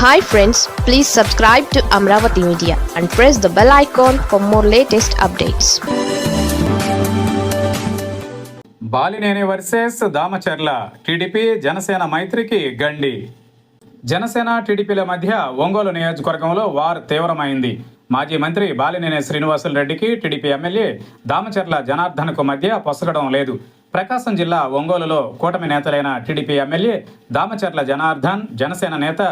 Hi friends, please subscribe to Amravati Media and press the bell icon for more latest updates. Balineni versus Damacharla TDP Janasena మైత్రికి గండి. జనసేన టీడీపీల మధ్య ఒంగోలు నియోజకవర్గంలో war తీవ్రమైంది. మాజీ మంత్రి బాలినేని శ్రీనివాసులు రెడ్డికి టీడీపీ ఎమ్మెల్యే దామచర్ల జనార్దన్కు మధ్య పొసగడం లేదు. ప్రకాశం జిల్లా ఒంగోలులో కూటమి నేతలైన టీడీపీ ఎమ్మెల్యే దామచర్ల జనార్దన్, జనసేన నేత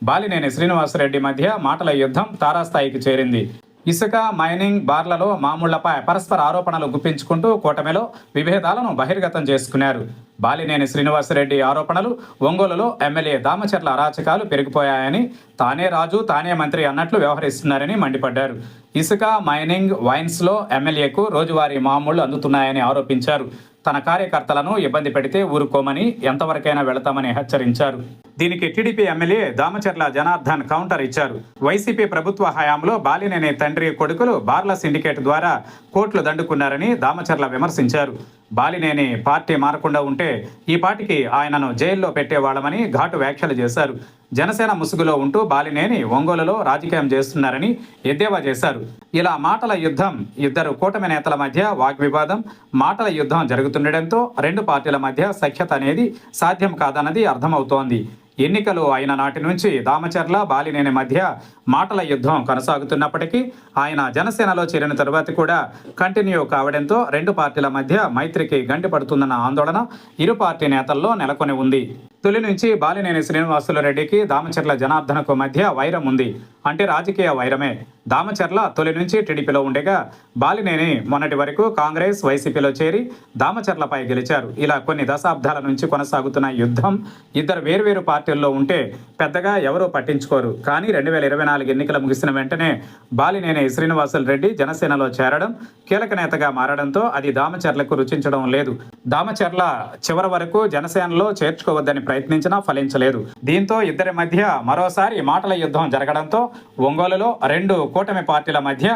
బాలినేని శ్రీనివాసరెడ్డి మధ్య మాటల యుద్ధం తారాస్థాయికి చేరింది. ఇసుక, మైనింగ్, బార్లలో మామూళ్లపై పరస్పర ఆరోపణలు గుప్పించుకుంటూ కూటమిలో విభేదాలను బహిర్గతం చేసుకున్నారు. బాలినేని శ్రీనివాసరెడ్డి ఆరోపణలు ఒంగోలులో ఎమ్మెల్యే దామచర్ల అరాచకాలు పెరిగిపోయాయని, తానే రాజు తానే మంత్రి అన్నట్లు వ్యవహరిస్తున్నారని మండిపడ్డారు. ఇసుక, మైనింగ్, వైన్స్లో ఎమ్మెల్యేకు రోజువారీ మామూళ్లు అందుతున్నాయని ఆరోపించారు. తన కార్యకర్తలను ఇబ్బంది పెడితే ఊరుకోమని, ఎంతవరకైనా వెళతామని హెచ్చరించారు. దీనికి TDP MLA Damacharla Janardhan counter ఇచ్చారు. వైసీపీ ప్రభుత్వ హయాంలో బాలినేని తండ్రి కొడుకులు బార్ల సిండికేట్ ద్వారా కోట్లు దండుకున్నారని దామచర్ల విమర్శించారు. బాలినేని పార్టీ మారకుండా ఉంటే ఈ పార్టీకి ఆయనను జైల్లో పెట్టేవాళ్లమని ఘాటు వ్యాఖ్యలు చేశారు. జనసేన ముసుగులో ఉంటూ బాలినేని ఒంగోలులో రాజకీయం చేస్తున్నారని ఎద్దేవా చేశారు. ఇలా మాటల యుద్ధం, ఇద్దరు కూటమి నేతల మధ్య వాగ్వివాదం, మాటల యుద్ధం జరుగుతుండటంతో రెండు పార్టీల మధ్య సఖ్యత అనేది సాధ్యం కాదన్నది అర్థమవుతోంది. ఎన్నికలు అయిన నాటి నుంచి దామచర్ల, బాలినేని మధ్య మాటల యుద్ధం కొనసాగుతున్నప్పటికీ ఆయన జనసేనలో చేరిన తరువాత కూడా కంటిన్యూ కావడంతో రెండు పార్టీల మధ్య మైత్రికి గండి పడుతుందన్న ఆందోళన ఇరు పార్టీ నేతల్లో నెలకొని ఉంది. తొలి నుంచి బాలినేని శ్రీనివాసులు రెడ్డికి దామచర్ల జనార్దన్కు మధ్య వైరం ఉంది. అంటే రాజకీయ వైరమే. దామచర్ల తొలి నుంచి టీడీపీలో ఉండగా బాలినేని మొన్నటి వరకు కాంగ్రెస్, వైసీపీలో చేరి దామచర్లపై గెలిచారు. ఇలా కొన్ని దశాబ్దాల నుంచి కొనసాగుతున్న యుద్ధం. ఇద్దరు వేర్వేరు పార్టీల్లో ఉంటే పెద్దగా ఎవరూ పట్టించుకోరు. కానీ 2024 ఎన్నికలు ముగిసిన వెంటనే బాలినేని శ్రీనివాసులు రెడ్డి జనసేనలో చేరడం, కీలక నేతగా మారడంతో అది దామచర్లకు రుచించడం లేదు. దామచర్ల చివరి వరకు జనసేనలో చేర్చుకోవద్దని ప్రయత్నించినా ఫలించలేదు. దీంతో ఇద్దరి మధ్య మరోసారి మాటల యుద్ధం జరగడంతో ఒంగోలులో రెండు కూటమి పార్టీల మధ్య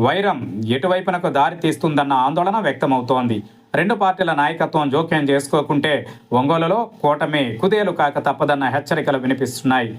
వైరం ఎటువైపునకు దారి తీస్తుందన్న ఆందోళన వ్యక్తమవుతోంది. రెండు పార్టీల నాయకత్వం జోక్యం చేసుకోకుంటే ఒంగోలులో కూటమి కుదేలు కాక తప్పదన్న హెచ్చరికలు వినిపిస్తున్నాయి.